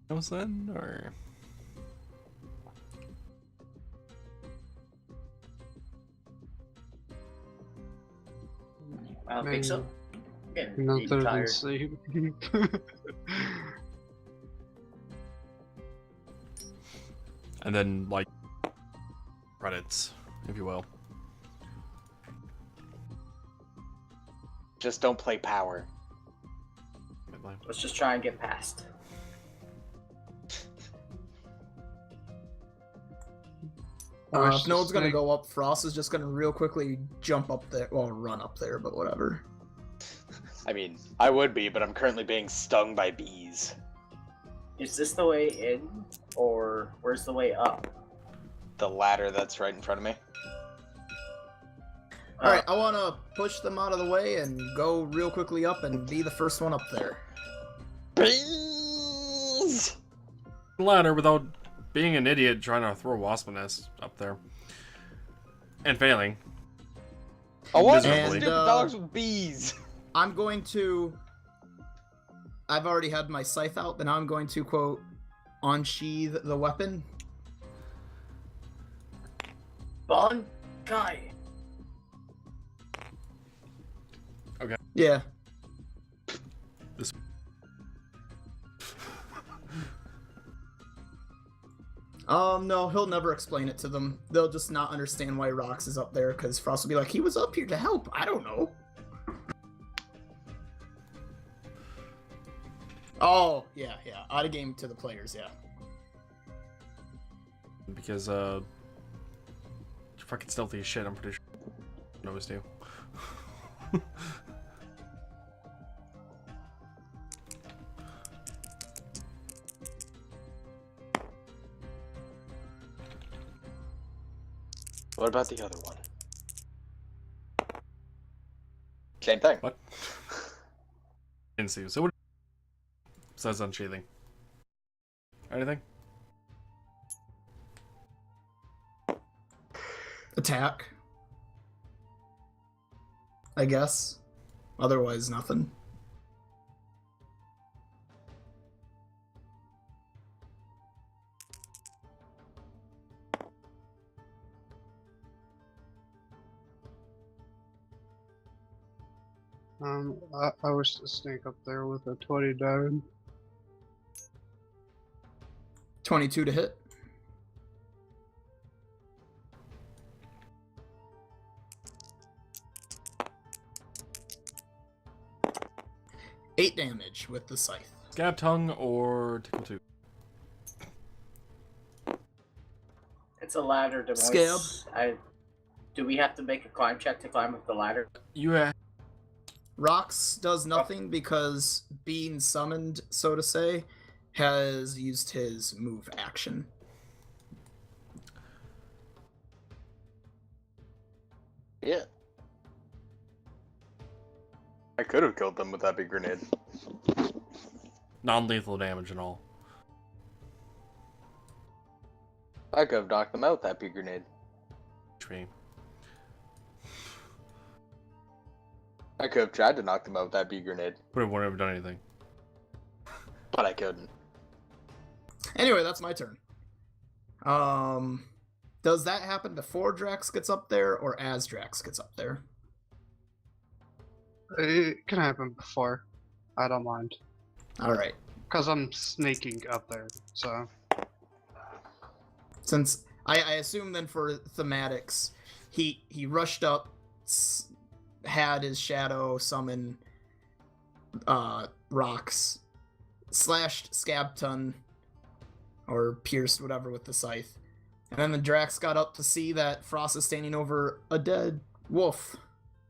then, or I don't think so. Getting Not really better than tired. sleep. and then like credits, if you will. Just don't play power. Let's just try and get past. If no one's gonna go up, Frost is just gonna real quickly jump up there. Well, run up there, but whatever. I mean, I would be, but I'm currently being stung by bees. Is this the way in, or where's the way up? The ladder that's right in front of me. Alright, I wanna push them out of the way and go real quickly up and be the first one up there. Bees! Ladder without being an idiot trying to throw a wasp nest up there. And failing. I want Miserably. stupid dogs with bees! I'm going to... I've already had my scythe out, but now I'm going to, quote, unsheath the weapon. Bon guy. Yeah. This. No, he'll never explain it to them. They'll just not understand why Rox is up there, because Frost will be like, he was up here to help. I don't know. Oh, yeah. Out of game to the players, yeah. Because, you're fucking stealthy as shit, I'm pretty sure. Knows you. What about the other one? Same thing. What? Didn't see you. So what? Says unsheathing. Anything? Attack. I guess. Otherwise, nothing. I wish to sneak up there with a 20 diamond. 22 to hit. Eight damage with the scythe. Scab tongue or tickle tooth? It's a ladder device. Scab. Do we have to make a climb check to climb up the ladder? You Rox does nothing because being summoned, so to say, has used his move action. Yeah. I could have killed them with that big grenade. non-lethal damage and all. I could have knocked them out with that big grenade. Tree. I could have tried to knock them out with that big grenade, But it wouldn't have done anything. but I couldn't. Anyway, that's my turn. Does that happen before Drax gets up there or as Drax gets up there? It can happen before. I don't mind. Alright. Because I'm sneaking up there, so... Since I assume then for thematics, he rushed up, had his shadow summon rocks, slashed Scabton, or pierced whatever with the scythe, and then the Drax got up to see that Frost is standing over a dead wolf.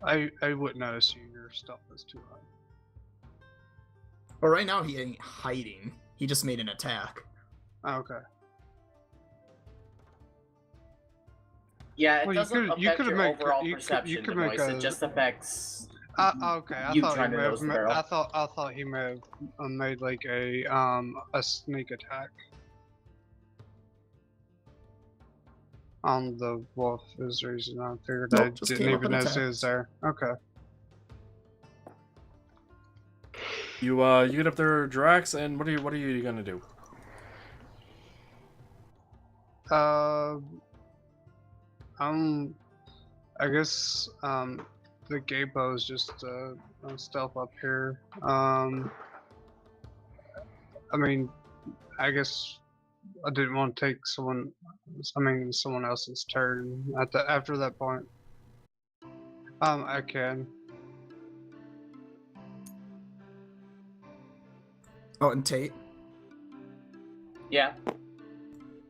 I wouldn't assume your stuff is too high. But right now he ain't hiding. He just made an attack. Oh, okay. Yeah, it Well, doesn't you affect could your make- overall you could- perception you could device. make a- It just affects... Okay, I You thought he trying to may nose have. the barrel. I thought he may have made like a sneak attack on the wolf. Is the reason I figured Nope, I just didn't came up even and notice he attacked. was there. Okay. You get up there, Drax, and what are you gonna do? I guess the Gapo is just stealth up here. I mean, I guess I didn't want to take someone else's turn after that point. I can. Oh, and Tate. Yeah.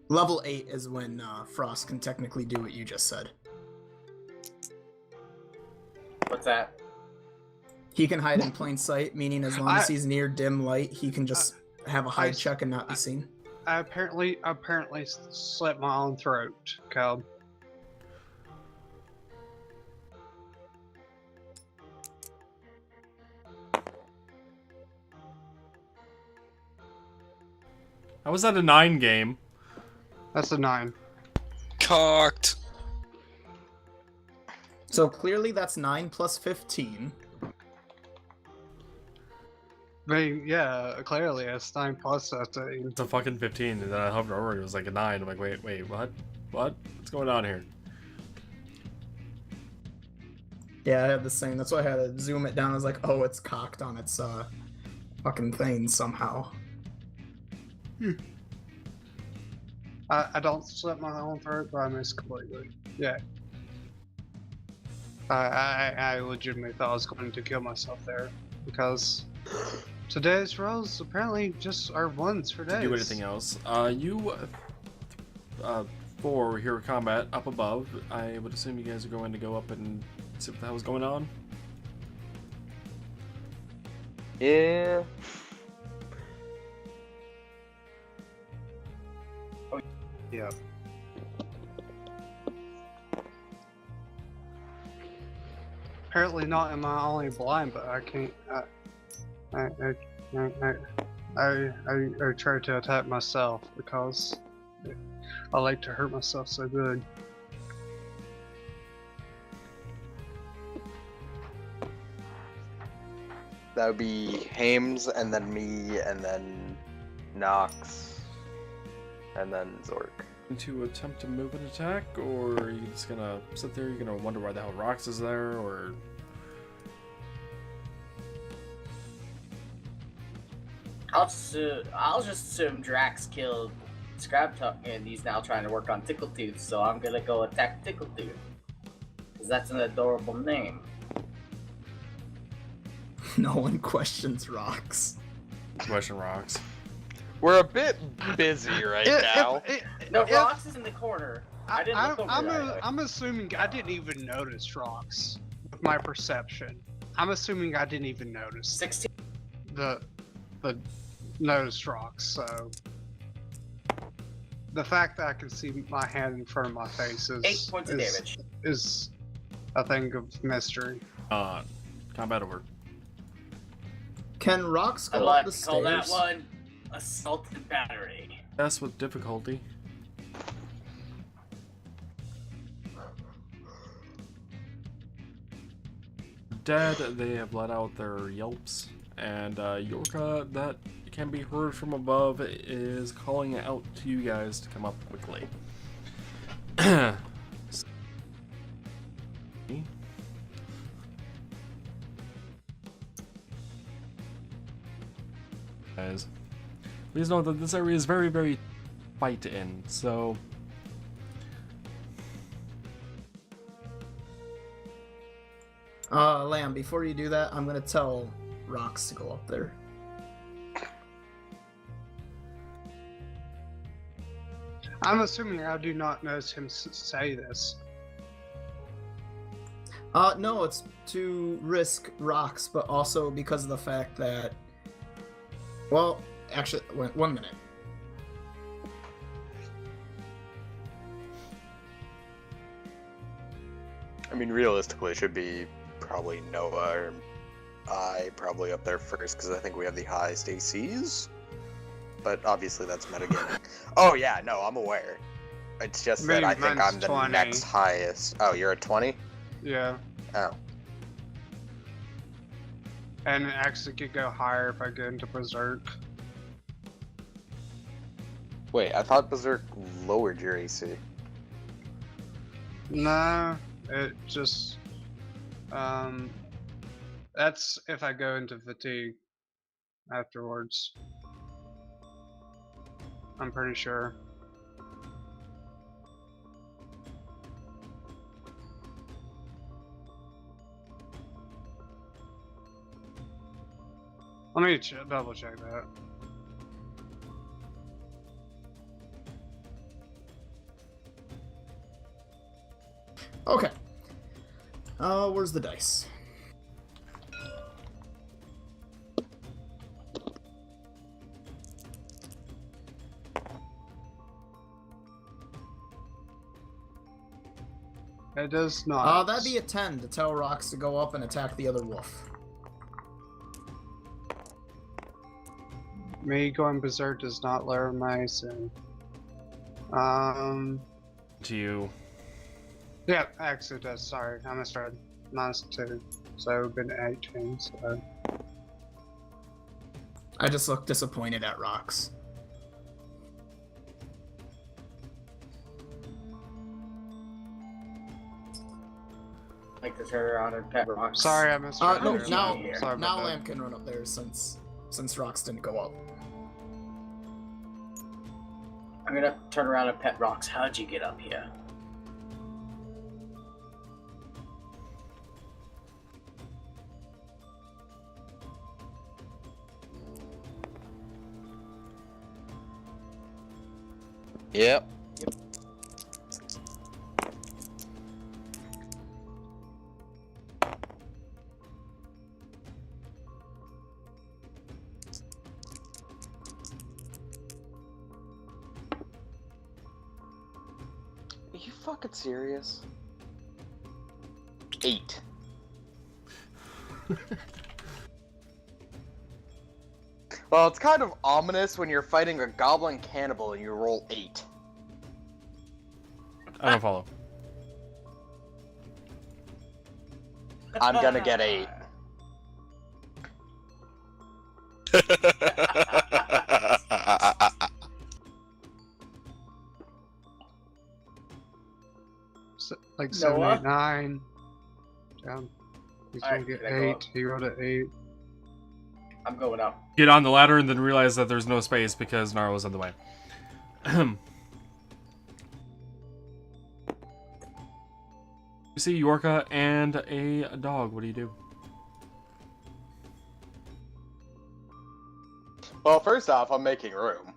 Level 8 is when Frost can technically do what you just said. What's that? He can hide in plain sight, meaning as long as he's near dim light, he can just have a hide check and not be seen. I apparently slit my own throat, Cal. How was that a 9 game? That's a 9. Cocked. So clearly that's 9 plus 15. I mean, yeah, clearly it's 9 plus 15. It's a fucking 15, and then I hovered over it, it was like a 9. I'm like, wait, what? What? What's going on here? Yeah, I had the same. That's why I had to zoom it down. I was like, oh, it's cocked on its fucking thing somehow. I don't slit my own throat, but I miss completely. Yeah. I legitimately thought I was going to kill myself there, because today's rolls apparently just are ones for days. To do anything else. You 4 here at combat up above. I would assume you guys are going to go up and see what the hell was going on. Yeah. Yeah. Apparently not am I only blind, but I can't. I try to attack myself because I like to hurt myself so good. That would be Hames, and then me, and then Nox, and then Zork. To attempt to move an attack, or are you just gonna sit there? You're gonna wonder why the hell Rox is there, or I'll just assume Drax killed Scrabtuck and he's now trying to work on Tickletooth, so I'm gonna go attack Tickletooth. Because that's an adorable name. No one questions rocks. question Rox? We're a bit busy right now. No, Rox is in the corner. I didn't look over there. I'm assuming I didn't even notice rocks with my perception. I'm assuming I didn't even notice 16. the noticed rocks. So the fact that I can see my hand in front of my face is 8 points of damage. Is a thing of mystery. Combat over. Can rocks I go like up the to call that stairs? one assaulted battery. Yes, with difficulty. Dead, they have let out their yelps, and Yorka, that can be heard from above, is calling out to you guys to come up quickly. Guys, please note that this area is very, very tight in, so Lamb, before you do that, I'm gonna tell Rocks to go up there. I'm assuming I do not notice him say this. No, it's to risk rocks, but also because of the fact that... Well, actually, wait, 1 minute. I mean, realistically, it should be probably Noah or I probably up there first, because I think we have the highest ACs. But obviously that's metagaming. Oh yeah, no, I'm aware. It's just that I think I'm the 20. next highest. Oh, you're at 20? Yeah. Oh. And it actually could go higher if I get into Berserk. Wait, I thought Berserk lowered your AC. No, it just that's if I go into fatigue afterwards. I'm pretty sure. Let me double check that. Okay. Where's the dice? It does not. That'd be a 10 to tell Rocks to go up and attack the other wolf. Me going berserk does not lower my AC. To you. Yeah, actually it does. Sorry, I misread. -2, so it would have been 18. So. I just look disappointed at Rocks. Like to turn around and pet Rocks. Sorry, I misread. No, earlier. now, Sorry about now that. Lamb can run up there since Rocks didn't go up. I'm gonna turn around and pet Rocks. How'd you get up here? Yep. Are you fucking serious? 8. Well, it's kind of ominous when you're fighting a goblin cannibal and you roll 8. I don't follow. I'm gonna get 8. Like 7, Noah? 8, 9. Down. He's gonna Alright, get can I go 8. up? He rolled an 8. I'm going up. Get on the ladder and then realize that there's no space because Gnarl's in the way. You see Yorka and a dog. What do you do? Well, first off, I'm making room.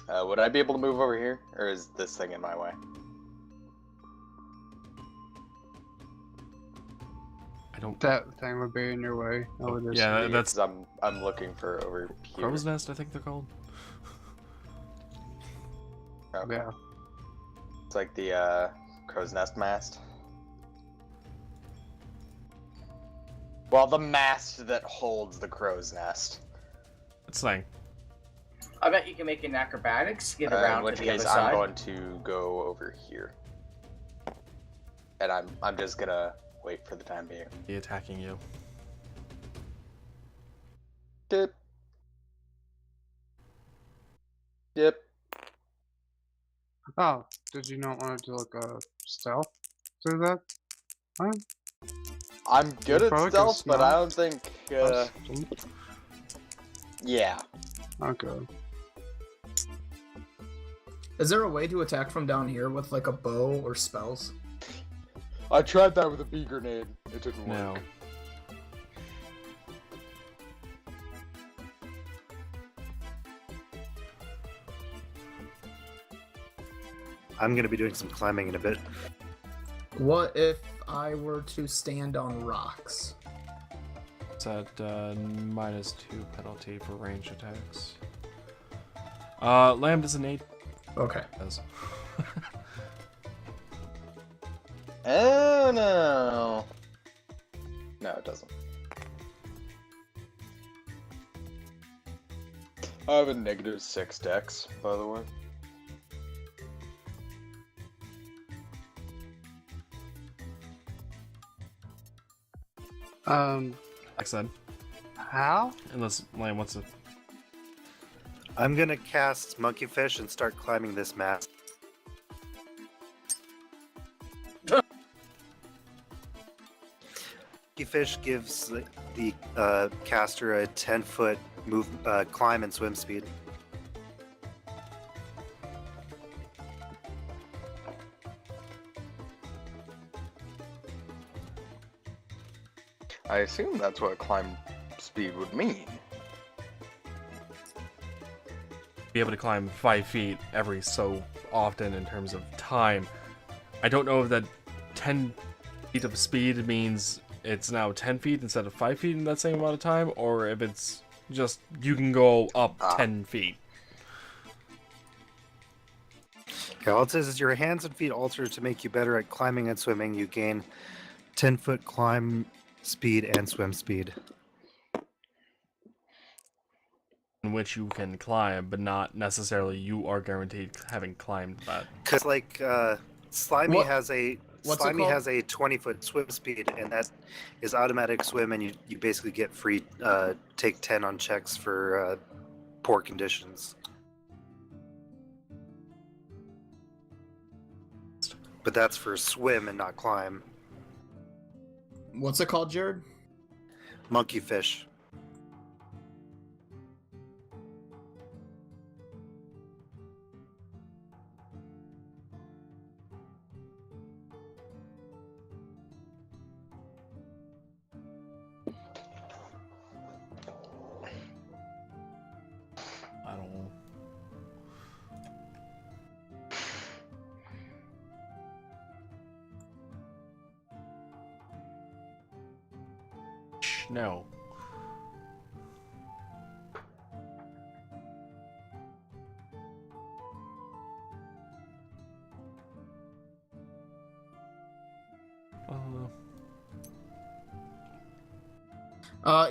Would I be able to move over here? Or is this thing in my way? I don't. That thing would be in your way. I would Yeah, assume. that's 'Cause I'm looking for over here. Crow's Nest, I think they're called. Okay. Yeah. It's like the crow's nest mast. Well, the mast that holds the crow's nest. It's saying. I bet you can make an acrobatics to get around In which to the case, other side. I'm going to go over here, and I'm just gonna wait for the time being. Be attacking you. Dip. Dip. Oh, did you not want to do like a stealth through that? Huh? I'm good at Focus, stealth, but man. I don't think. Yeah. Okay. Is there a way to attack from down here with like a bow or spells? I tried that with a bee grenade. It didn't work. No. I'm gonna be doing some climbing in a bit. What if I were to stand on rocks? It's at -2 penalty for range attacks. Lamb does an 8. Okay. Does. Oh no. No, it doesn't. I have a -6 dex, by the way. Like I said. How? Unless Liam wants to. I'm gonna cast Monkeyfish and start climbing this mast. Monkeyfish gives the caster a 10-foot move, climb and swim speed. I assume that's what climb speed would mean. Be able to climb 5 feet every so often in terms of time. I don't know if that 10 feet of speed means it's now 10 feet instead of 5 feet in that same amount of time, or if it's just you can go up 10 feet. Okay, all it says is your hands and feet alter to make you better at climbing and swimming. You gain 10-foot climb speed and swim speed. In which you can climb, but not necessarily you are guaranteed having climbed that. Because like Slimy What- has a what's it Slimy called? has a 20-foot swim speed, and that is automatic swim, and you basically get free take 10 on checks for poor conditions. But that's for swim and not climb. What's it called, Jared? Monkeyfish. I don't know. No.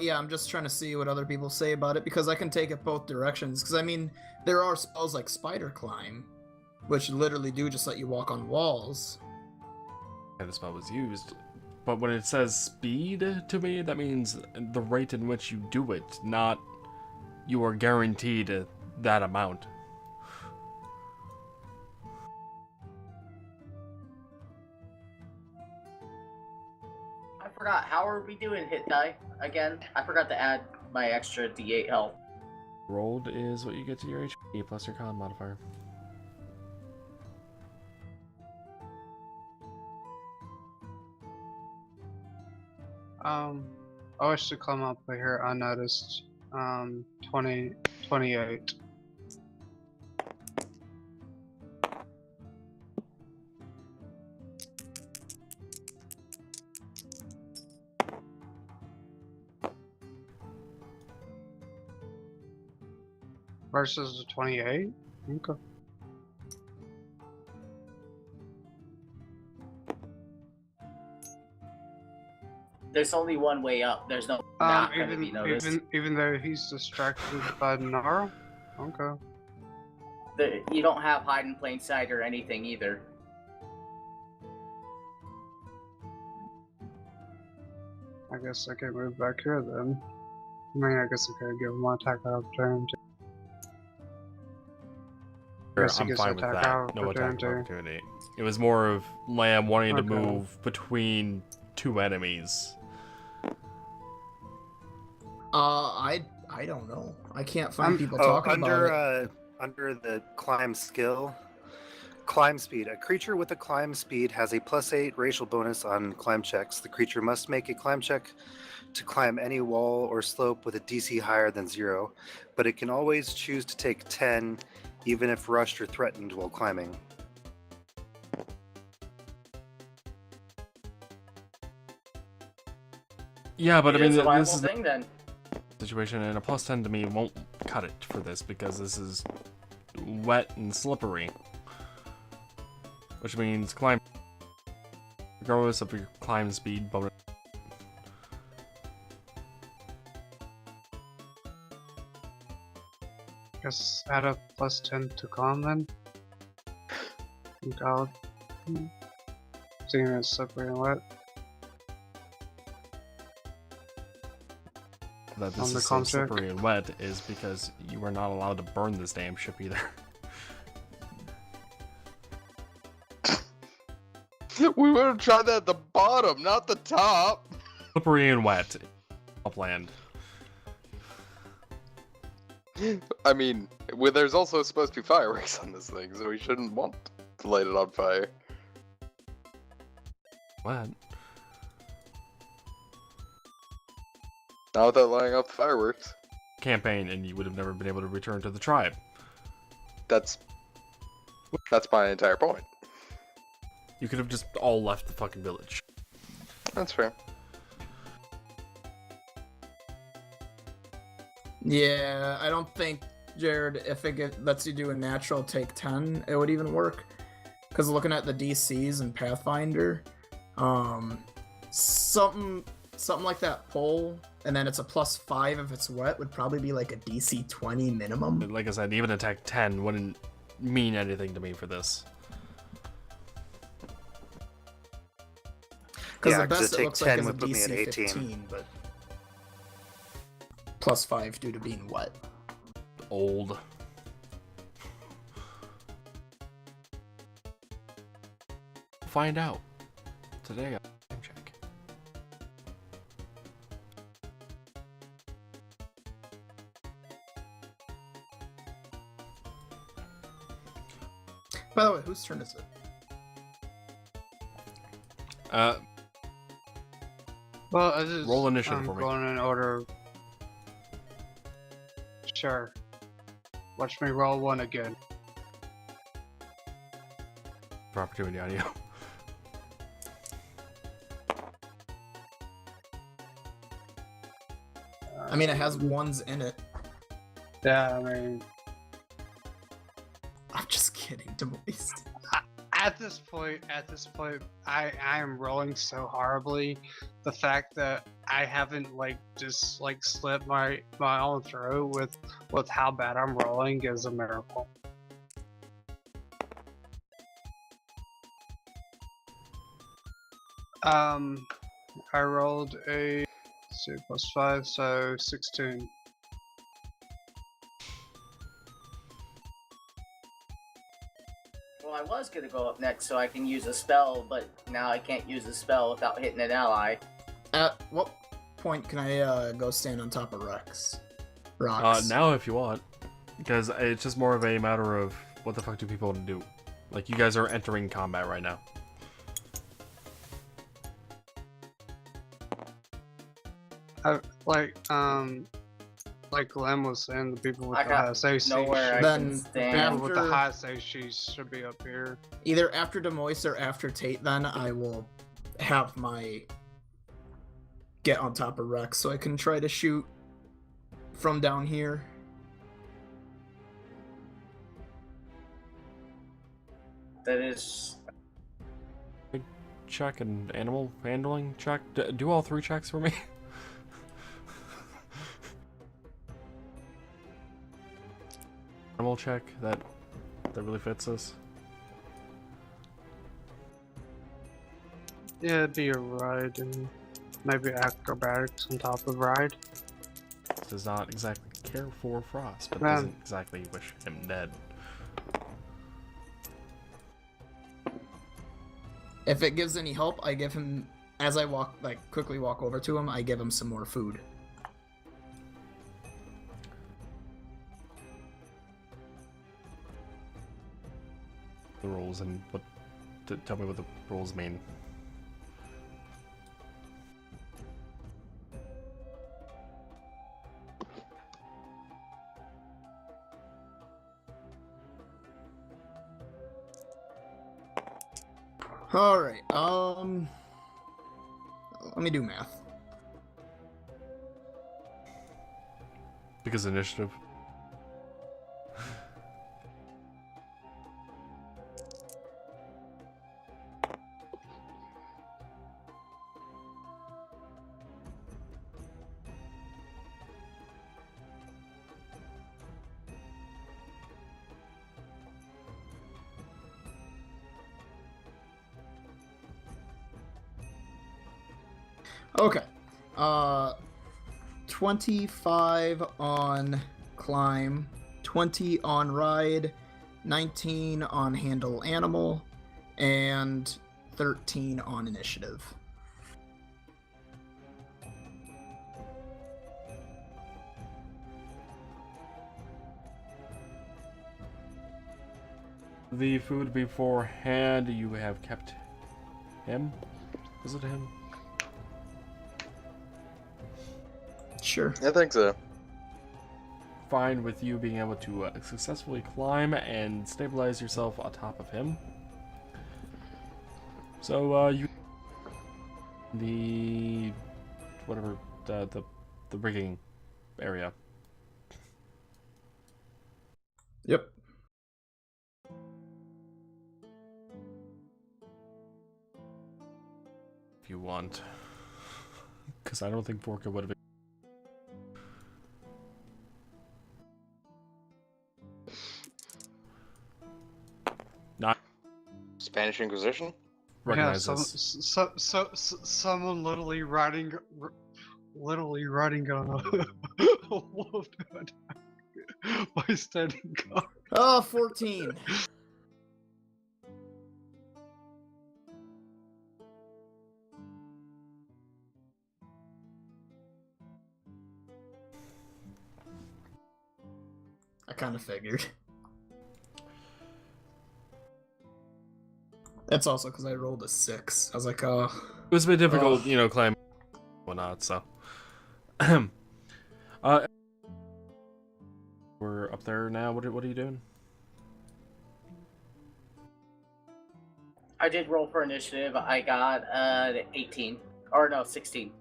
Yeah, I'm just trying to see what other people say about it because I can take it both directions. Because I mean, there are spells like Spider Climb, which literally do just let you walk on walls. Yeah, the spell was used. But when it says speed to me, that means the rate in which you do it, not you are guaranteed that amount. I forgot. How are we doing hit die again? I forgot to add my extra D8 health. Rolled is what you get to your HP plus your con modifier. I wish to come up here unnoticed. 28. Versus the 28? Okay. There's only one way up. There's no not going to be noticed. Even though he's distracted by Nara? Okay. You don't have hide in plain sight or anything either. I guess I can move back here then. I mean, I guess I could give him an attack opportunity. Guess he I'm gets fine with attack that. No attack opportunity. opportunity. It was more of Lamb wanting to Okay. move between two enemies. I don't know. I can't find people talking under about it. under the climb skill, climb speed. A creature with a climb speed has a +8 racial bonus on climb checks. The creature must make a climb check to climb any wall or slope with a DC higher than 0, but it can always choose to take 10, even if rushed or threatened while climbing. Yeah, but I mean, It's a this viable is thing then. the situation, and a +10 to me won't cut it for this because this is wet and slippery. Which means climb, regardless of your climb speed bonus. Guess add a +10 to con then. And out. Seeing it's slippery and wet. that this On the is so comm check. slippery and wet is because you are not allowed to burn this damn ship either. We would have tried that at the bottom, not the top. Slippery and wet. Upland. I mean, there's also supposed to be fireworks on this thing, so we shouldn't want to light it on fire. What? Not without lighting off the fireworks. Campaign, and you would have never been able to return to the tribe. That's my entire point. You could have just all left the fucking village. That's fair. Yeah, I don't think, Jared, if lets you do a natural take 10, it would even work. Because looking at the DCs and Pathfinder, something like that pole, and then it's a +5 if it's wet, would probably be like a DC 20 minimum. But like I said, even attack 10 wouldn't mean anything to me for this. Because Yeah, the 'cause best a it take looks like 10 is a would put me at DC 18. 15, but +5 due to being wet. Old. Find out. Today, I time check. By the way, whose turn is it? Well, I just Roll initiative I'm for me. going in order. Sure. Watch me roll one again. For opportunity audio. I mean, it has ones in it. Yeah, I mean, I'm just kidding, Demoist. at this point, I am rolling so horribly. The fact that I haven't just slit my own throat with how bad I'm rolling is a miracle. I rolled a 2 + 5, so 16. Well, I was gonna go up next so I can use a spell, but now I can't use a spell without hitting an ally. At what point can I go stand on top of rocks? Now if you want. Because it's just more of a matter of what the fuck do people want to do. Like, you guys are entering combat right now. Like Glenn was saying, the people with I the got highest AC, nowhere I Then can people stand. with the After- highest AC should be up here. Either after Demoist or after Tate, then I will have my get on top of Rex so I can try to shoot from down here. That is. Check and animal handling check. Do all 3 checks for me. Animal check that really fits us. Yeah, it'd be a ride and maybe acrobatics on top of ride. Does not exactly care for Frost, but Man. doesn't exactly wish him dead. If it gives any help, I give him, as I quickly walk over to him, I give him some more food. The rules and what. Tell me what the rules mean. Alright, let me do math. Because initiative. Okay. 25 on climb, 20 on ride, 19 on handle animal, and 13 on initiative. The food beforehand, you have kept him? Was it him? Sure. I think so. Fine with you being able to successfully climb and stabilize yourself on top of him. So, you... The... whatever, the rigging area. Yep. If you want. Because I don't think Vorka would have been... Not Spanish Inquisition? recognize yeah, this. someone literally riding on a wolf by standing guard. Oh, 14. I kind of figured. That's also because I rolled a 6. I was like, oh. It was a bit difficult, Oh. you know, climbing and whatnot, so. We're up there now. What are you doing? I did roll for initiative. I got 18. Or no, 16.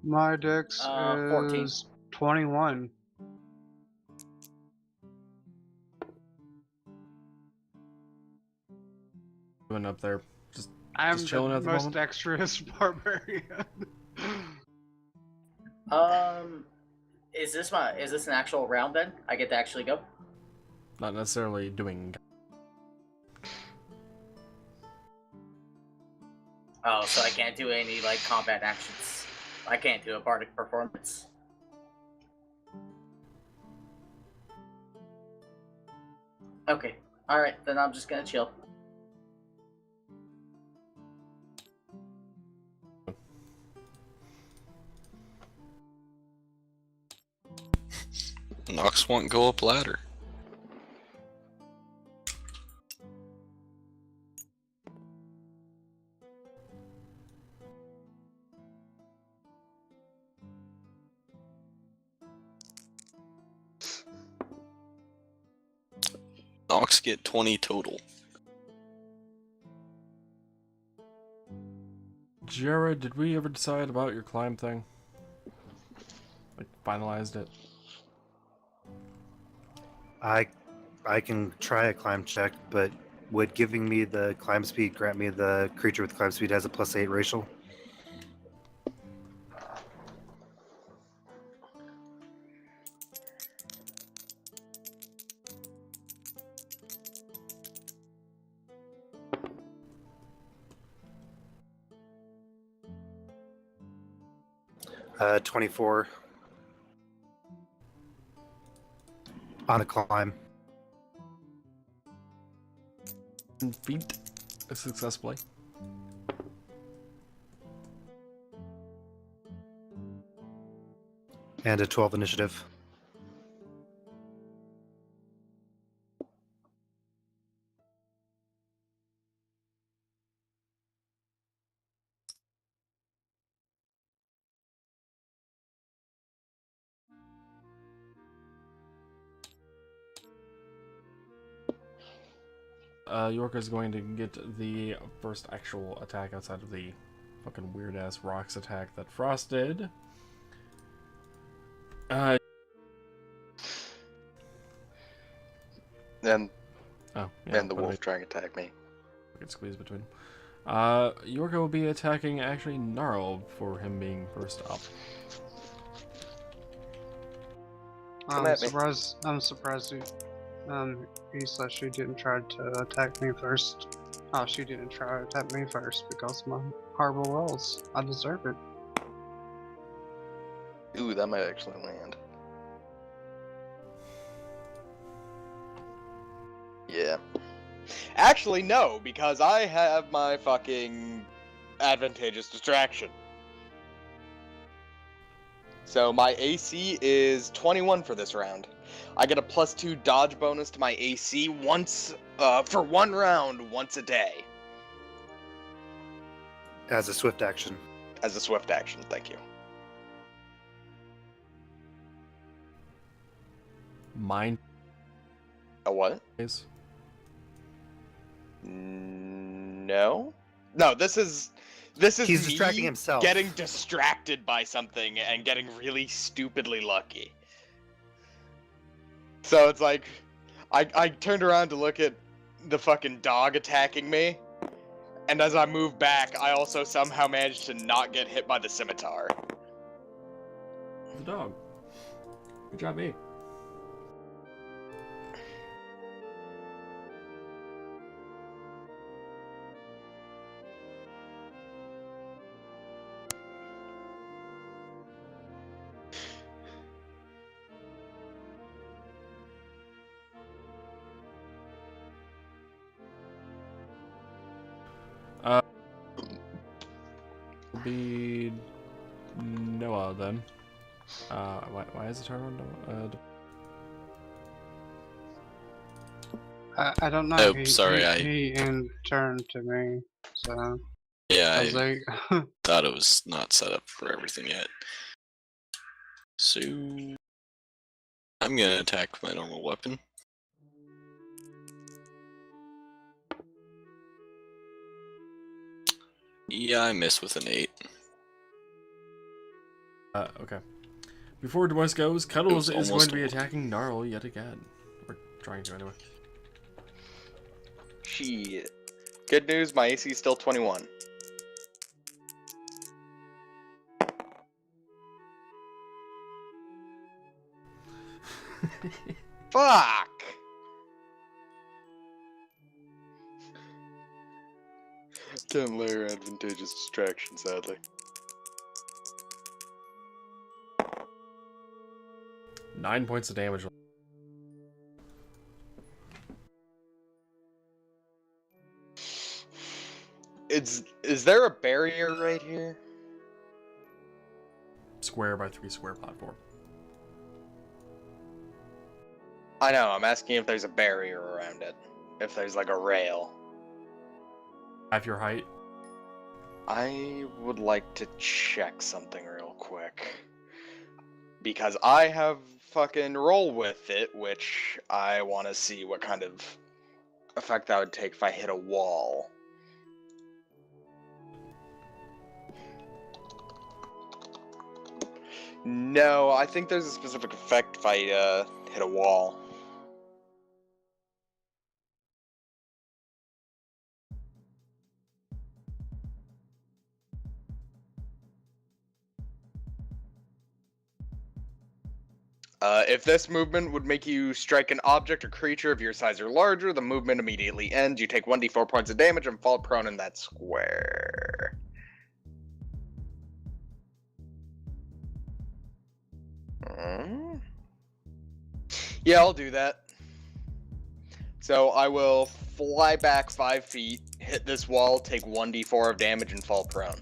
My dex 14. is 21. Doing up there? I'm Just chilling the at the most moment? dexterous barbarian. Is this an actual round then? I get to actually go? Not necessarily doing... Oh, so I can't do any like combat actions. I can't do a bardic performance. Okay. Alright, then I'm just gonna chill. Nox won't go up ladder. Nox get 20 total. Jared, did we ever decide about your climb thing? Like, finalized it? I can try a climb check, but would giving me the climb speed grant me the creature with climb speed has a +8 racial? Uh, 24 on a climb. Feet successfully. And a 12 initiative. Yorka's going to get the first actual attack outside of the fucking weird-ass rocks attack that Frost did. And Oh, yeah, and the what wolf trying to attack me. I can squeeze between. Yorka will be attacking actually Gnarl for him being first up. Come at me. I'm surprised He said she didn't try to attack me first. Oh, she didn't try to attack me first because of my horrible rolls. I deserve it. Ooh, that might actually land. Yeah. Actually, no, because I have my fucking advantageous distraction. So my AC is 21 for this round. I get a +2 dodge bonus to my AC once, for 1 round, once a day. As a swift action. As a swift action, thank you. Mine A what? is. No? No, this is He's me distracting himself. getting distracted by something and getting really stupidly lucky. So it's like, I turned around to look at the fucking dog attacking me, and as I moved back, I also somehow managed to not get hit by the scimitar. The dog. Good job, me. Be Noah then. Why is the turn on Noah? I don't know. Oh, sorry, He in turn to me, so Yeah, I was I like, thought it was not set up for everything yet. So I'm gonna attack with my normal weapon. Yeah, I miss with an 8. Okay. Before Dwayne goes, Cuddles It is was going almost to be a- attacking Gnarl yet again. Or trying to, anyway. Shit. Good news, my AC is still 21. Fuck! Can't layer advantageous distraction, sadly. Nine points of damage. Is there a barrier right here? Square by 3 square platform. I know, I'm asking if there's a barrier around it. If there's like a rail. Half your height. I would like to check something real quick. Because I have fucking roll with it, which I want to see what kind of effect that would take if I hit a wall. No, I think there's a specific effect if I hit a wall. If this movement would make you strike an object or creature of your size or larger, the movement immediately ends. You take 1d4 points of damage and fall prone in that square. Yeah, I'll do that. So I will fly back 5 feet, hit this wall, take 1d4 of damage, and fall prone.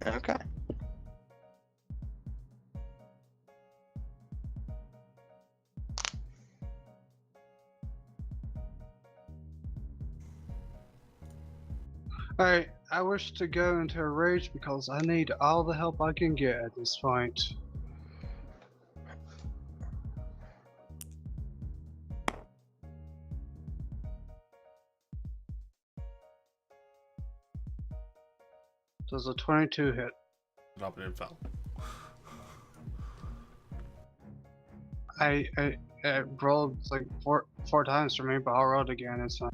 Okay. alright, I wish to go into a rage because I need all the help I can get at this point. Does a 22 hit? Up and it fell. I rolled like four times for me, but I'll roll it again. It's fine.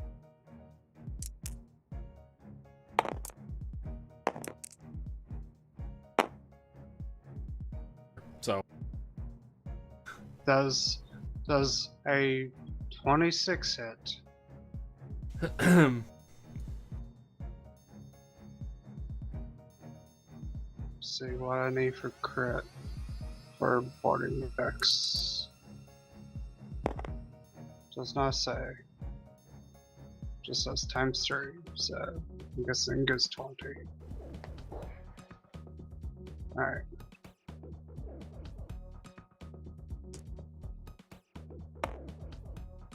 Does a 26 hit? See what I need for crit for boarding effects. Does not say. Just says times 3, so I'm guessing goes 20. Alright.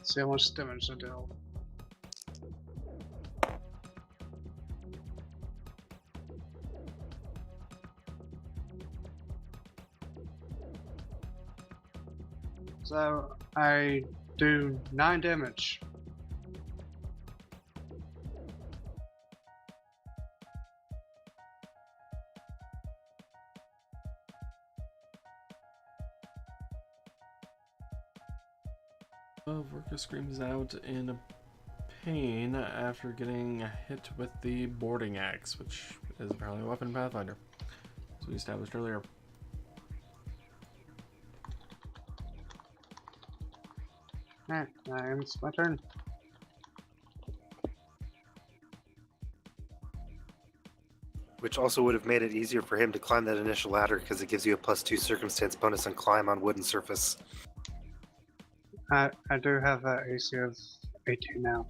See how much damage I deal. So I do 9 damage. Vorka screams out in pain after getting hit with the boarding axe, which is apparently a weapon in Pathfinder, as we established earlier. Alright, it's my turn. Which also would have made it easier for him to climb that initial ladder because it gives you a +2 circumstance bonus on climb on wooden surface. I do have an AC of 18 now,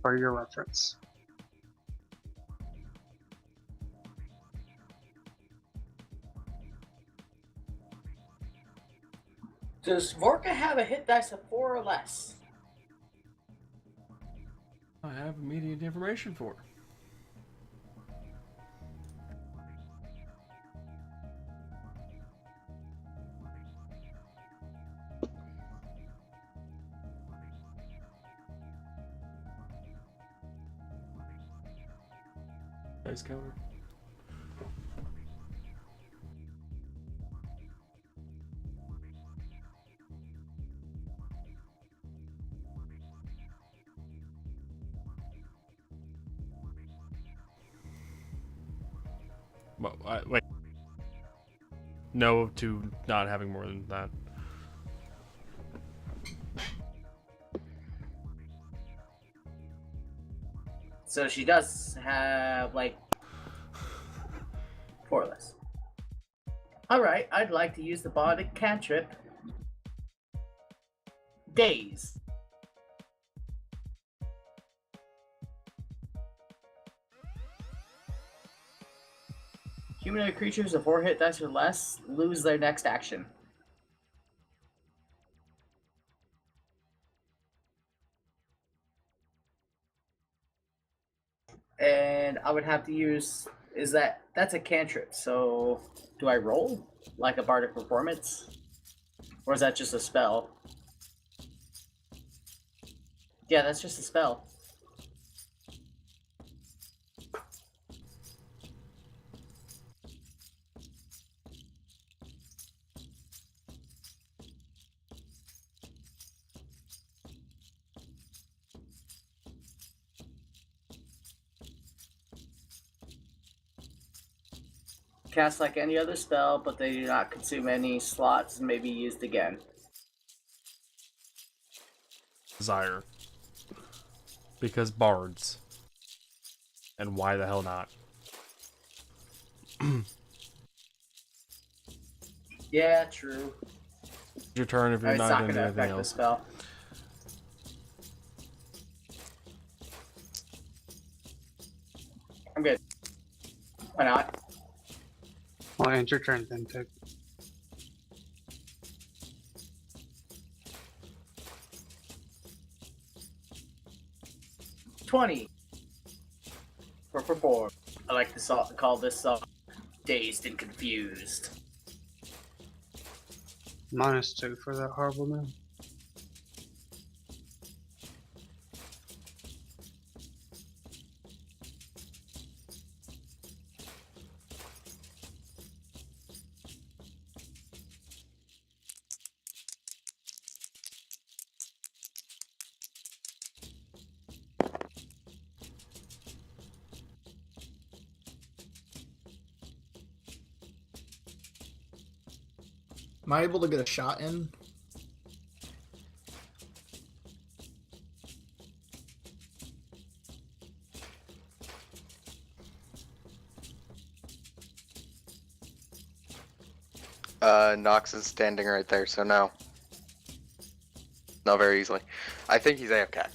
for your reference. Does Vorka have a hit dice of 4 or less? I have immediate information for it. Dice counter. Well, wait. No to not having more than that. So she does have, like, 4 or less. Alright, I'd like to use the bardic cantrip. Daze. Humanoid creatures of 4 hit dice or less lose their next action. And I would have to use, that's a cantrip, so do I roll like a bardic performance? Or is that just a spell? Yeah, that's just a spell. Cast like any other spell, but they do not consume any slots and may be used again. Desire. Because bards. And why the hell not? Yeah, true. Your turn if you're It's not not going to do gonna anything affect the else. spell. I'm good. Why not? Well, end your turn then, Tick. $20. For 4. I like to call this song Dazed and Confused. -2 for that horrible name. Am I able to get a shot in Nox is standing right there, so no. Not very easily. I think he's AFK.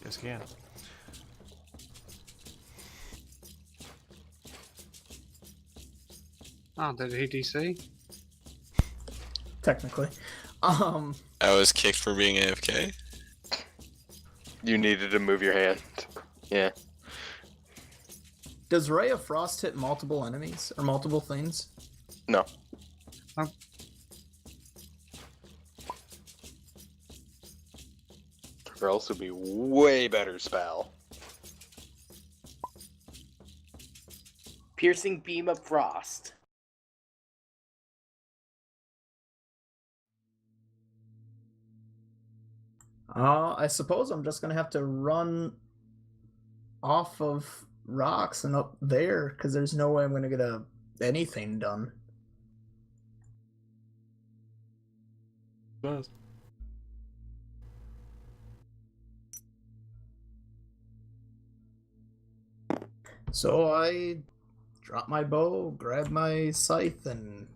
Yes, can. Oh, did he DC? Technically. I was kicked for being AFK. You needed to move your hand. Yeah. Does Ray of Frost hit multiple enemies or multiple things? No. Or else would be way better spell. Piercing beam of frost. I suppose I'm just gonna have to run off of rocks and up there because there's no way I'm gonna get anything done. Best. So I drop my bow, grab my scythe, and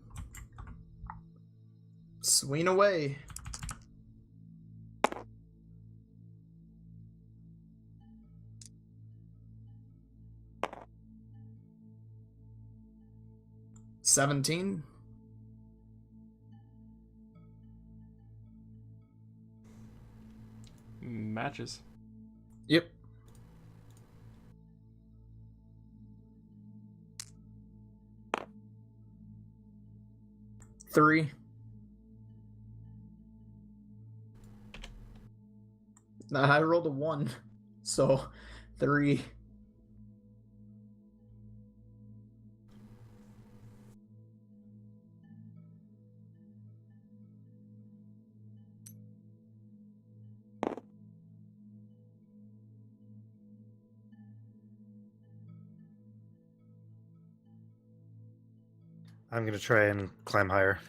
swing away. $17. Matches. Yep. Three. Nah, I rolled a 1, so 3. I'm gonna try and climb higher.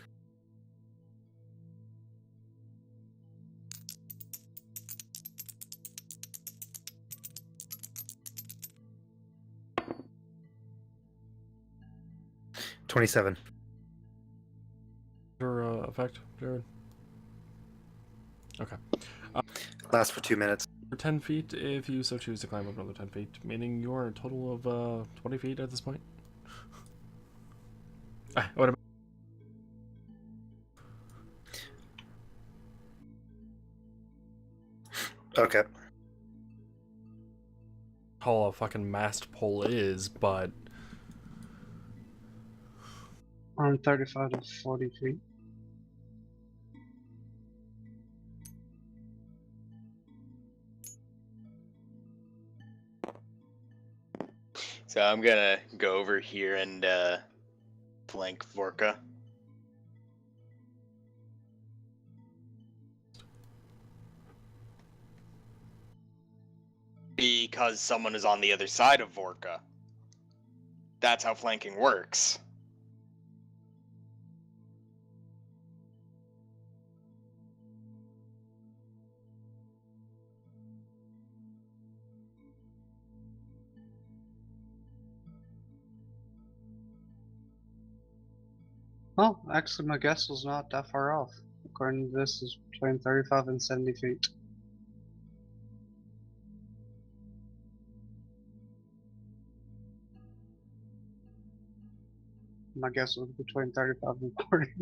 $27. For effect, Jared. Okay. Lasts for 2 minutes. For 10 feet, if you so choose to climb up another 10 feet, meaning you're a total of 20 feet at this point. What about? Okay. Tall a fucking mast pole is, but On 35 to 40 feet. So I'm gonna go over here and flank Vorka. Because someone is on the other side of Vorka. That's how flanking works. Well, actually, my guess was not that far off. According to this, is between 35 and 70 feet. My guess was between 35 and 40.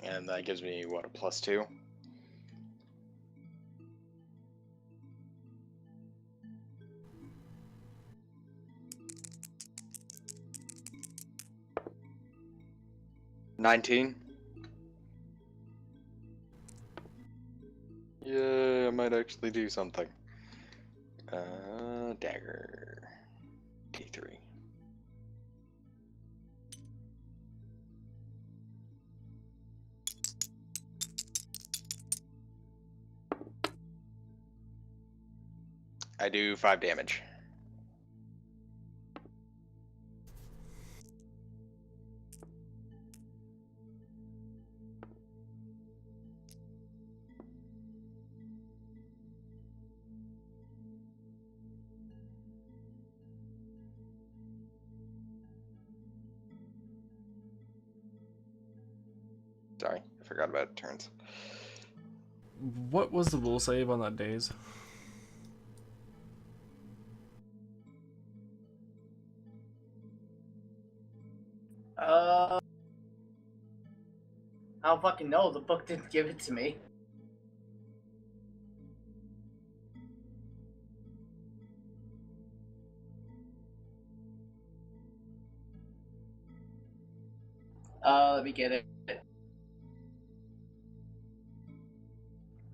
And that gives me, what, a +2? $19. might actually do something. Dagger. D3. I do 5 damage. Sorry, I forgot about turns. What was the will save on that daze? I don't fucking know. The book didn't give it to me. Let me get it.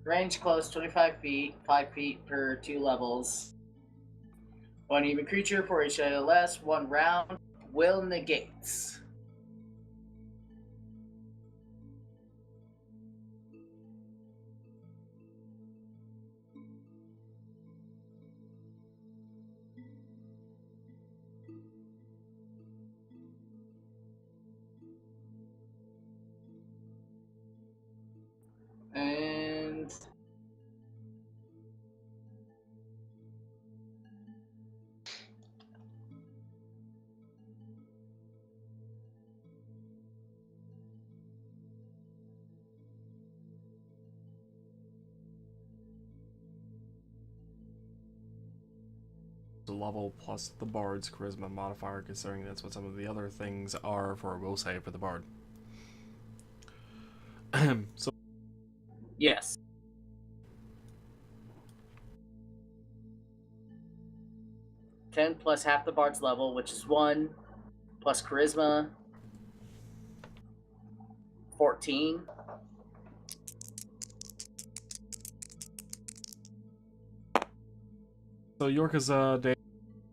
Range close, 25 feet, 5 feet per 2 levels. One even creature for each other less, 1 round. Will negates. And The level plus the bard's charisma modifier, considering that's what some of the other things are for a will save for the bard. So yes. Ten plus half the bard's level, which is 1, plus charisma, 14. So Yorka's day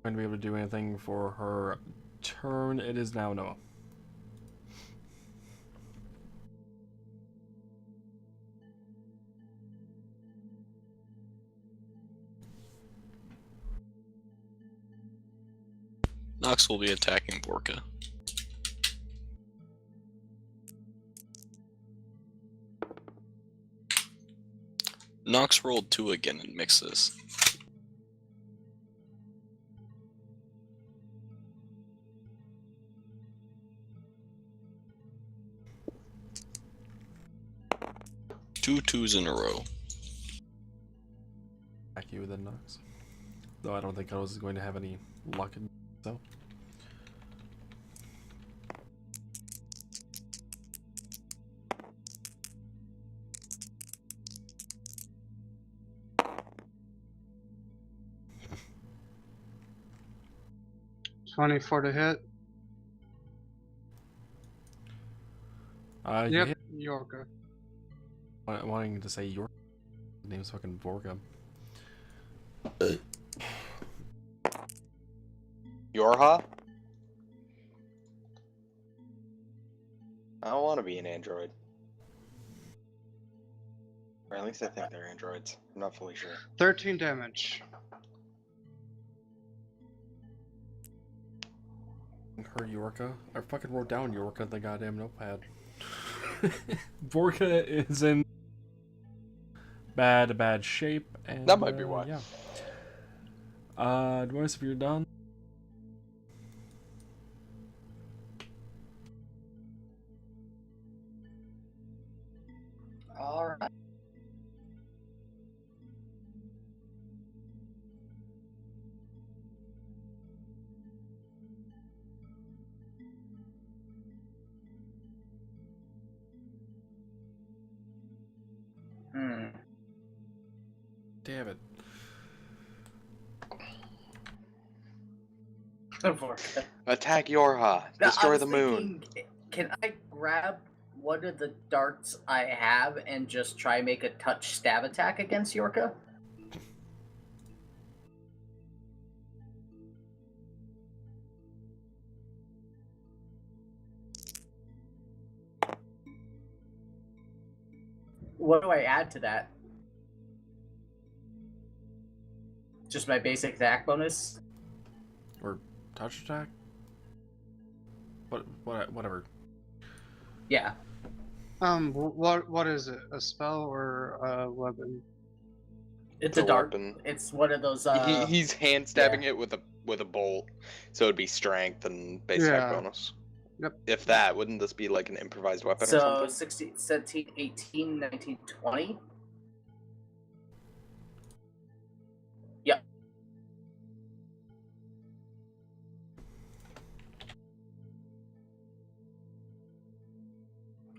going to be able to do anything for her turn. It is now Noah. Nox will be attacking Vorka. Nox rolled 2 again and mixes. Two 2s in a row. Attack you with a Nox. Though I don't think Oz is going to have any luck in so. $24 to hit. You Yep, hit- Yorka. wanting to say your name's fucking Vorka. Yorha? I don't want to be an android. Or at least I think they're androids. I'm not fully sure. 13 damage. Her Yorka. I fucking wrote down Yorka in the goddamn notepad. Vorka is in bad shape, and That might be why. Yeah. Dwarves, if you're done. Alright. Damn it. Vorka. Attack Yorha! Now, I Destroy was the moon! thinking, can I grab one of the darts I have and just try make a touch stab attack against Yorka? What do I add to that? Just my basic attack bonus? Or touch attack? Whatever. Yeah. What is it? A spell or a weapon? It's It's a a dart. weapon. It's one of those He's hand stabbing it with a bolt, so it'd be strength and base attack Yeah. bonus. Yep. If that, wouldn't this be like an improvised weapon or so something? 16, 17, 18, 19, 20. Yep.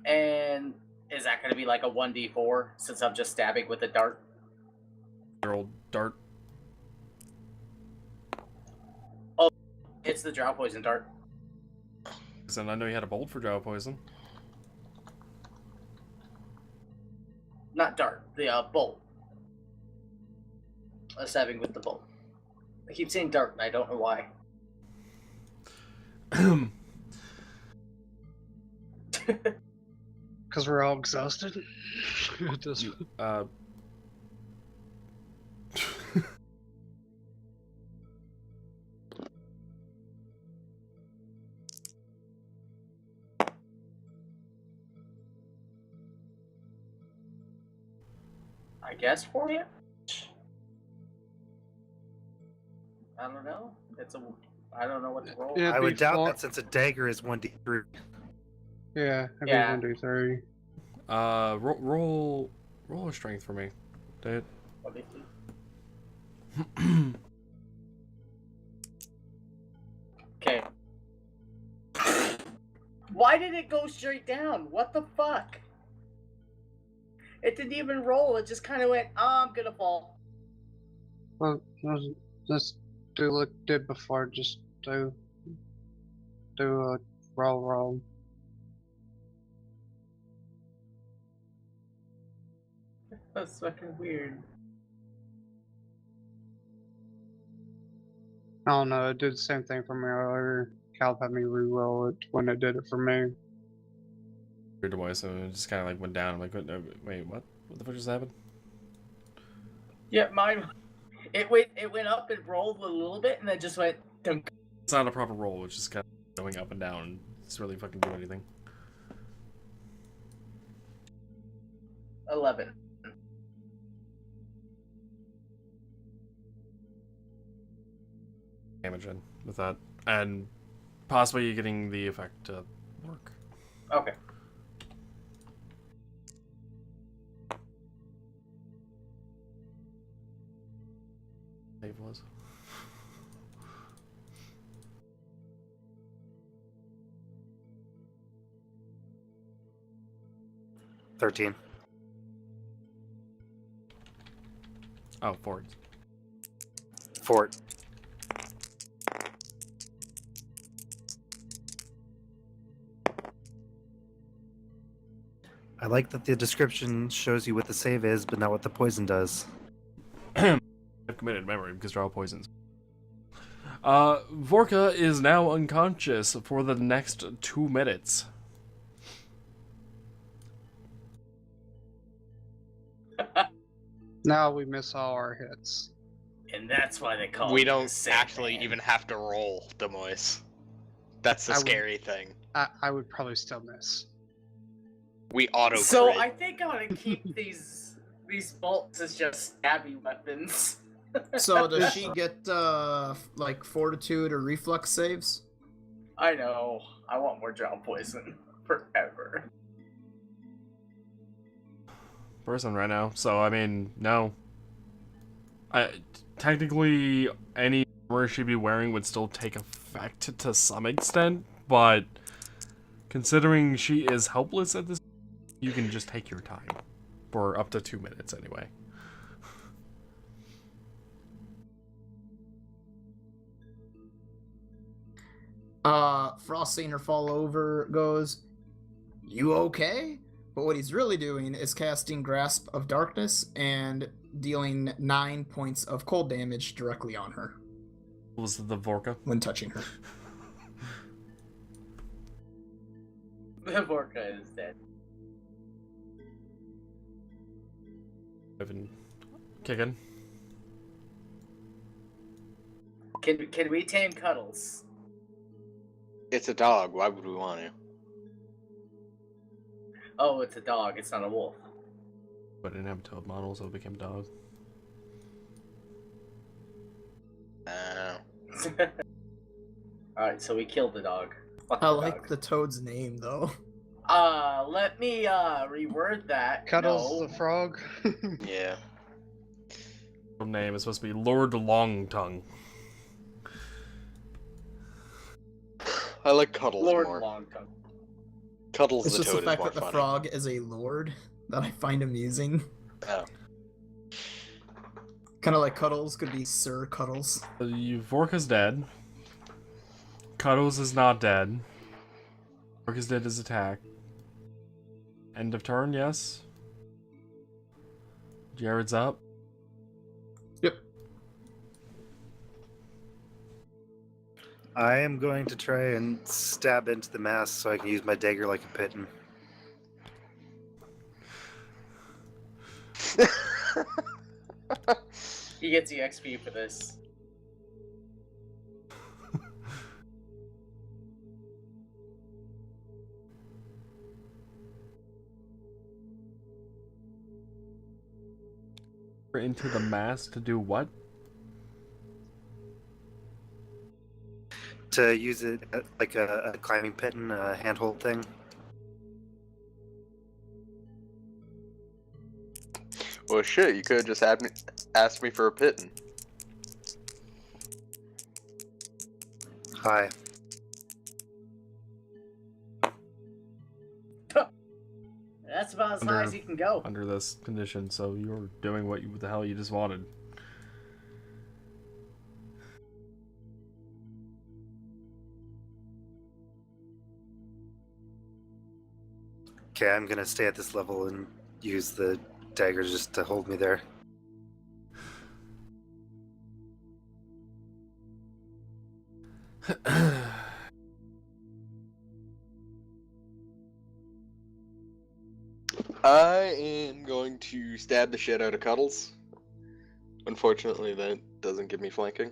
And is that going to be like a 1d4 since I'm just stabbing with a dart? Your old dart. It's the drow poison dart. And I know you had a bolt for drow poison. Not dart, the bolt. I was stabbing with the bolt. I keep saying dart, and I don't know why. Because we're all exhausted. Just- I guess for you? I don't know. I don't know what to roll. Yeah. I would It'd be doubt four- that since a dagger is 1d3. yeah, I'd Yeah. be 1d3. roll a strength for me, dude. What do you think? Okay. Why did it go straight down? What the fuck? It didn't even roll. It just kind of went, I'm gonna fall. Well, just do what I did before. Just do a roll. That's fucking weird. I don't know. It did the same thing for me earlier. Cal had me re-roll it when it did it for me. Weird device, so it just kind of like went down. I'm like, wait, what? What the fuck just happened? Yeah, mine. It went up and rolled a little bit, and then just went. Dunk. It's not a proper roll. It's just kind of going up and down. It's really fucking do anything. 11. Damage in with that, and possibly getting the effect to work. Okay. Save was. $13. Oh, Ford. Fort. I like that the description shows you what the save is, but not what the poison does. I've committed memory because they're all poisons. Vorka is now unconscious for the next 2 minutes. Now we miss all our hits. And that's why they call We it the don't Sandman. actually even have to roll, Demois. That's the I would- scary thing. I would probably still miss. We auto So crit. I think I'm gonna keep these bolts as just stabby weapons. So does she get like fortitude or reflex saves? I know. I want more drow poison forever. Person right now, so I mean, no. Technically, any armor she'd be wearing would still take effect to some extent, but considering she is helpless at this, you can just take your time for up to 2 minutes anyway. Frost seeing her fall over goes, you okay? But what he's really doing is casting Grasp of Darkness and dealing 9 points of cold damage directly on her Was the Vorka? when touching her. The Vorka is dead. I've kicking. Can we tame Cuddles? It's a dog. Why would we want to? Oh, it's a dog. It's not a wolf. But I didn't have a toad model, so it became a dog. Alright, so we killed the dog. Fuck I the like dog. the toad's name, though. Let me reword that. Cuddles No. the frog. Yeah. Her name is supposed to be Lord Longtongue. I like Cuddles Lord more. Longtongue. Cuddles It's the just the toad is fact more that the funny. frog is a lord that I find amusing. Oh. Kind of like Cuddles could be Sir Cuddles. Vorka's dead. Cuddles is not dead. Vorka's did his attack. End of turn, yes? Jared's up. Yep. I am going to try and stab into the mass so I can use my dagger like a Pippin. He gets the XP for this. Into the mass to do what? To use it like a climbing Pippin, a handhold thing. Well, shit, you could have just asked me for a Pippin. Hi. That's about as high as you can go. Under this condition, so you're doing what the hell you just wanted. Okay, I'm gonna stay at this level and use the dagger just to hold me there. I am going to stab the shit out of Cuddles. Unfortunately, that doesn't give me flanking.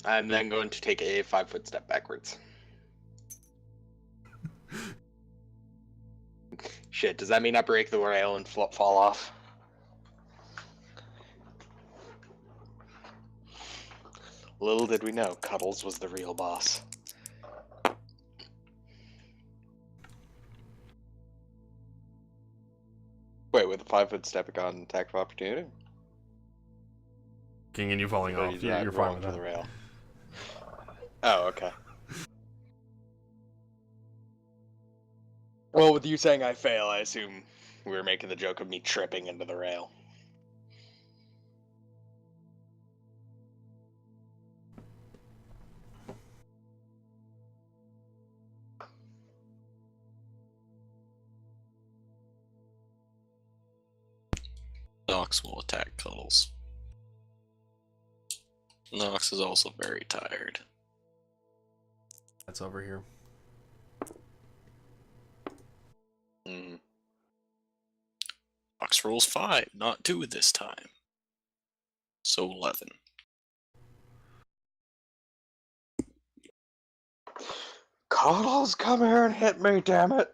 I'm then going to take a 5-foot step backwards. Shit, does that mean I break the rail and fall off? Little did we know, Cuddles was the real boss. Wait, with a 5-foot step on attack of opportunity? King and you falling Or off. he's Yeah, not you're fine going with for that. the rail. Oh, okay. Well, with you saying I fail, I assume we were making the joke of me tripping into the rail. Nox will attack Cuddles. Nox is also very tired. That's over here. Mm. Nox rolls 5, not 2 this time. So 11. Cuddles, come here and hit me, damn it!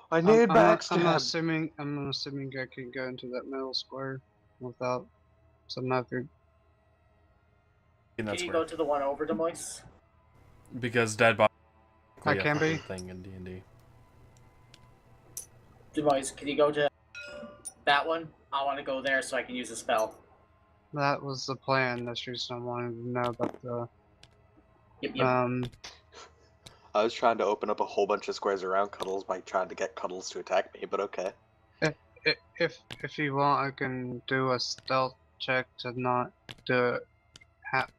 I need I'm backstab. assuming I can go into that middle square without some method. And Can that's you where. go to the one over to Moise? Because dead body. I can be. Thing in D&D. Moise, can you go to that one? I want to go there so I can use a spell. That was the plan. That's the reason I wanted to know about the Yep. I was trying to open up a whole bunch of squares around Cuddles by trying to get Cuddles to attack me, but okay. If you want, I can do a stealth check to not do it.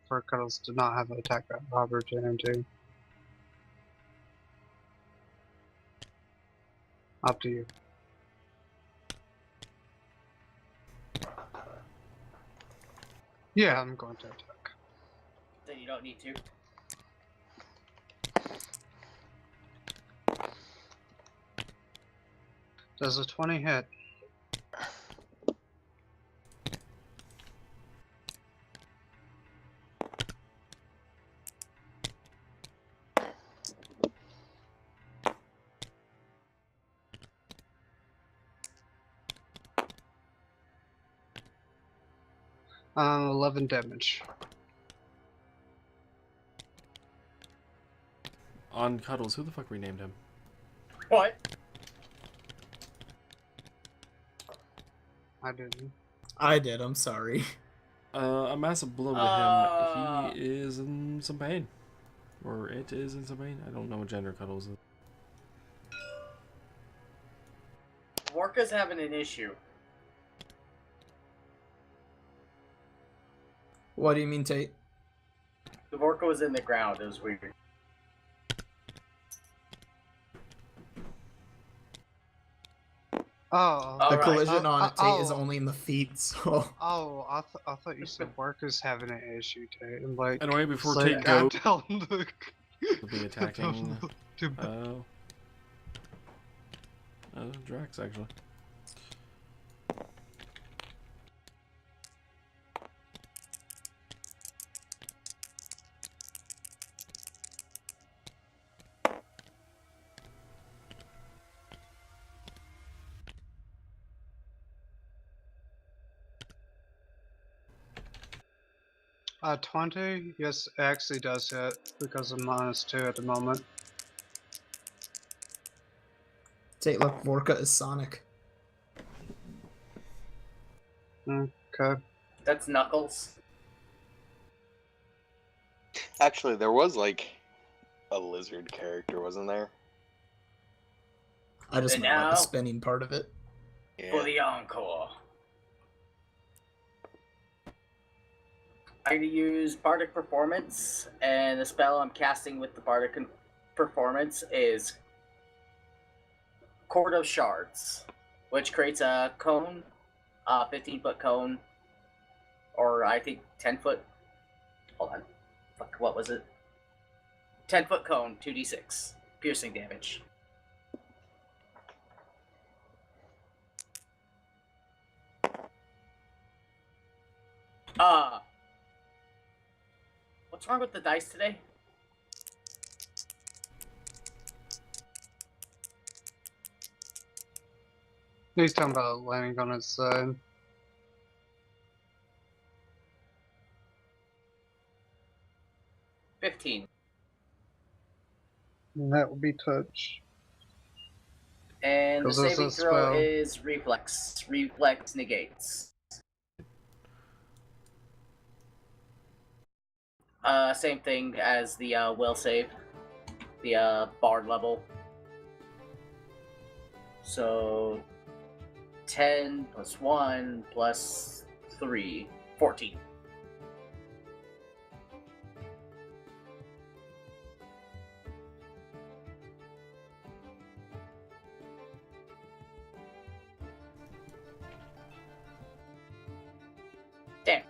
For Cuddles to not have an attack opportunity. Up to you. Yeah, I'm going to attack. Then you don't need to. Does a 20 hit? Um, 11 damage. On Cuddles, who the fuck renamed him? What? I didn't. I did, I'm sorry. A massive blow to him. He is in some pain. Or it is in some pain. I don't know what gender Cuddles is. Vorka's having an issue. What do you mean, Tate? The Vorka was in the ground. It was weird. Oh. The Alright. collision on it, Tate, is oh. only in the feet, so... Oh, I thought you said Worker's having an issue, Tate. I'm like, Anyway, before so Tate I'm goes, telling the... we'll be attacking. Drax actually. Uh, 20? Yes, it actually does hit because of -2 at the moment. Tate, look, Vorka is Sonic. Okay. That's Knuckles. Actually, there was like a lizard character, wasn't there? I just And know about the now- spinning part of it. For the encore. I use Bardic Performance, and the spell I'm casting with the Bardic Performance is Court of Shards, which creates a cone, 15-foot cone, or I think 10-foot. Hold on. Fuck, what was it? 10-foot cone, 2d6 piercing damage. What's wrong with the dice today? He's talking about landing on its side. $15. And that would be touch. And the 'Cause it's saving a throw spell. is Reflex. Reflex negates. Same thing as the will save. The bard level. So 10 plus 1 plus 3, 14. Damn.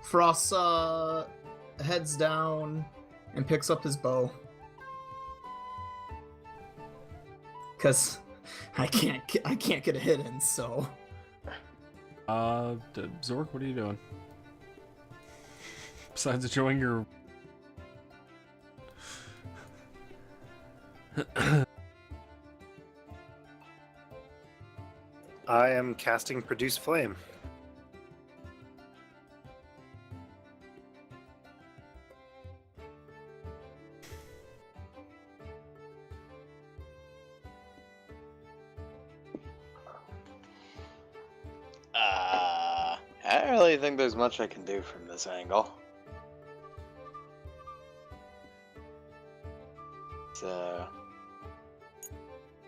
Frost heads down and picks up his bow. Cause I can't get a hit in, so Zork, what are you doing? Besides enjoying your I am casting Produce Flame. I don't really think there's much I can do from this angle. So,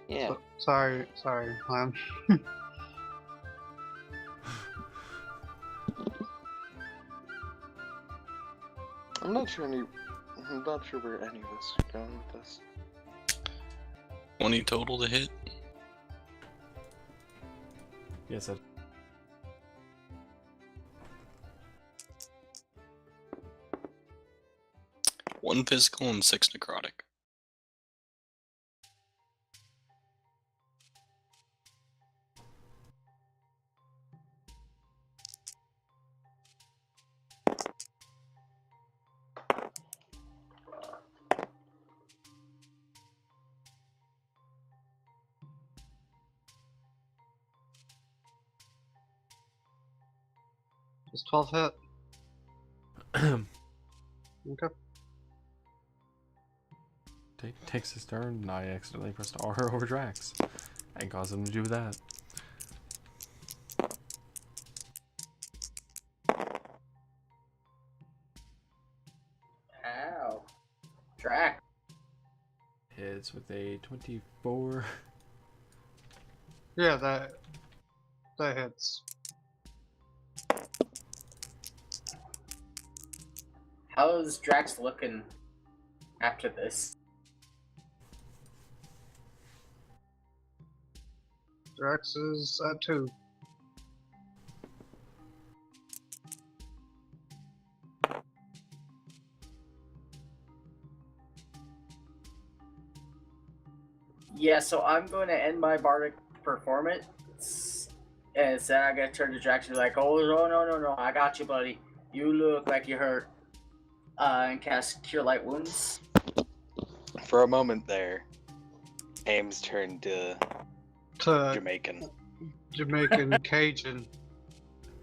yeah. Sorry, Clem. I'm not sure where any of us are going with this. 20 total to hit. Yes, it. One physical and 6 necrotic. Does 12 hit? Okay. Takes his turn, and I accidentally pressed R over Drax, and caused him to do that. Ow. Drac. Hits with a 24. Yeah, that hits. How's Drax looking after this? Drax is at 2. Yeah, so I'm going to end my bardic performance, and then I gotta turn to Drax and be like, "Oh no, I got you, buddy. You look like you hurt." And cast Cure Light Wounds. For a moment there, Ames turned to Jamaican. Jamaican Cajun.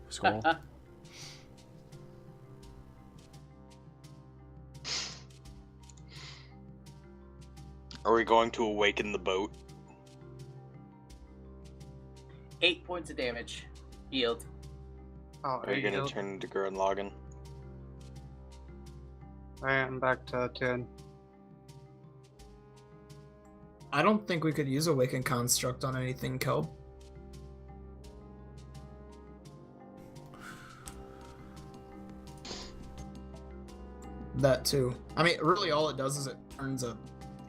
Skull. Are we going to awaken the boat? 8 points of damage. Healed. Oh, Are you going to healed. turn to Gurren Lagann? And back to 10. I don't think we could use Awaken Construct on anything, Kelb. That too. I mean, really all it does is it turns a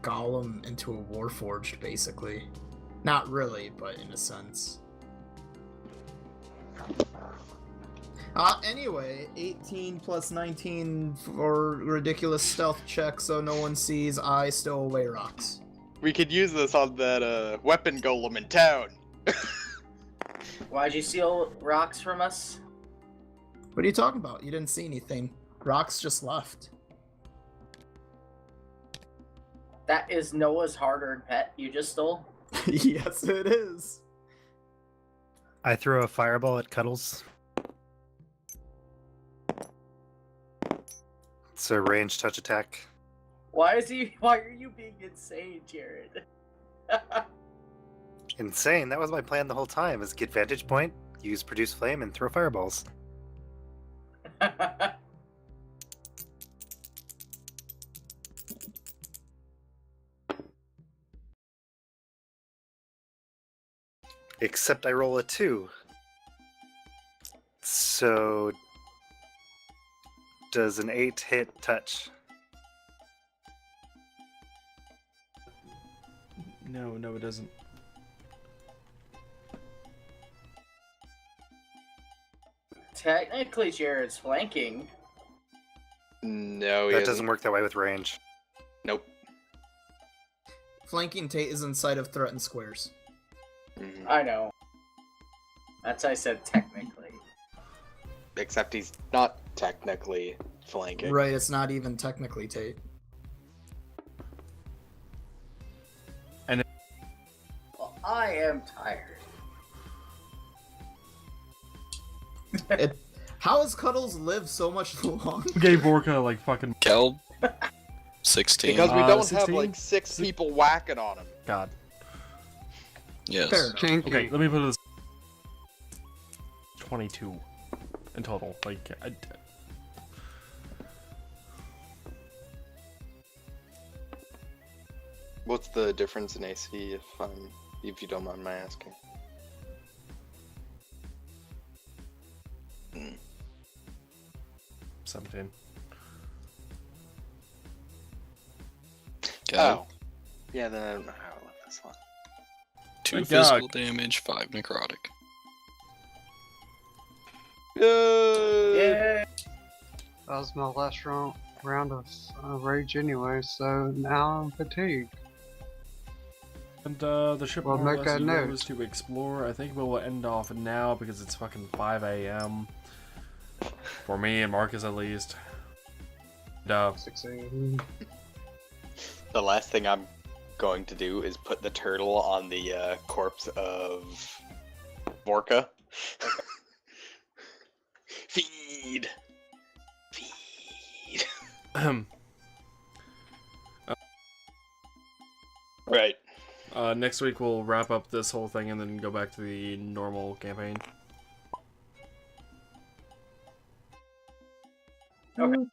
golem into a warforged, basically. Not really, but in a sense. Anyway, 18 plus 19 for ridiculous stealth check so no one sees I stow away rocks. We could use this on that weapon golem in town. Why'd you steal rocks from us? What are you talking about? You didn't see anything. Rocks just left. That is Noah's hard-earned pet you just stole? Yes, it is. I throw a fireball at Cuddles. It's a ranged touch attack. Why are you being insane, Jared? Insane. That was my plan the whole time, is get vantage point, use produce flame, and throw fireballs. Except I roll a 2. So does an 8 hit touch? No, it doesn't. Technically, Jared's flanking. No, That doesn't work that way with range. Nope. Flanking Tate is inside of threatened squares. Mhm. I know. That's why I said technically. Except he's not technically flanking. Right, it's not even technically Tate. Well, I am tired. How has Cuddles lived so much longer? We gave Vorka like fucking Kelb. 16. Because we don't have 16? like 6 people whacking on him. God. Yes. Fair enough. Kinky. Okay, let me put this. 22. in total. Like, What's the difference in AC if you don't mind my asking? 17. Okay. Oh. Yeah, then I don't know how I left this one. 2 Thank physical God. damage, 5 necrotic. Yeah. That was my last round of rage anyway, so now I'm fatigued. And the ship Well, more or make less a note. yours to explore. I think we will end off now because it's fucking 5 a.m. For me and Marcus at least. And, 6 a.m. The last thing I'm going to do is put the turtle on the corpse of Vorka. Feed! Feed! Right. next week we'll wrap up this whole thing and then go back to the normal campaign. Okay.